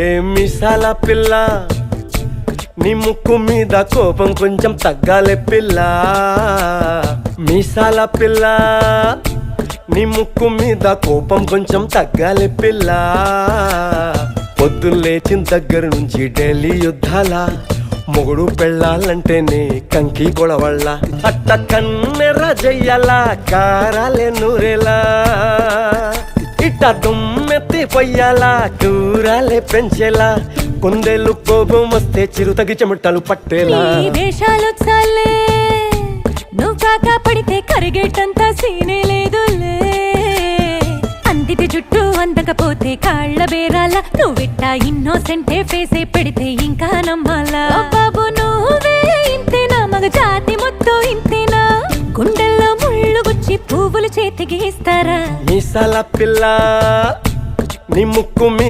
ఏ మిసాల పిల్ల నీ ముక్కు మీద కోపం కొంచెం తగ్గాలే పిల్ల. మీసాల పిల్ల నీ ముక్కు మీద కోపం కొంచెం తగ్గాలే పిల్ల. పొద్దున్న లేచిన దగ్గర నుంచి డైలీ యుద్ధాల, మొగుడు పెళ్ళాలంటేనే కంకి గొడవళ్ళ. అట్ట కన్నెర్ర జయ్యాల కారాలే నూరేలా, ఇట్ట దుమ్మెత్తి పొయ్యాలా కూరాలే పెంచేలా. కొందేళ్ళు కోపం వస్తే చిరుతగి చెమటలు పట్టేలా. వేషాలు చాలే నువ్వు కాక పడితే కరిగేటంత సీనే లేదులే. అందిటి జుట్టు అందకపోతే కాళ్ళ బేరాల, నువ్విట్ట ఇన్నోసెంటే ఫేసే పెడితే ఇంకా నమ్మాలా. బాబు నువ్వే ఇంతేనా, మగ జాతి మొత్తం ఇంతేనా, గుండెల్లో ముళ్ళు గుచ్చి పువ్వులు చేతికి ఇస్తారా. మీసాల పిల్ల నీ ముక్కు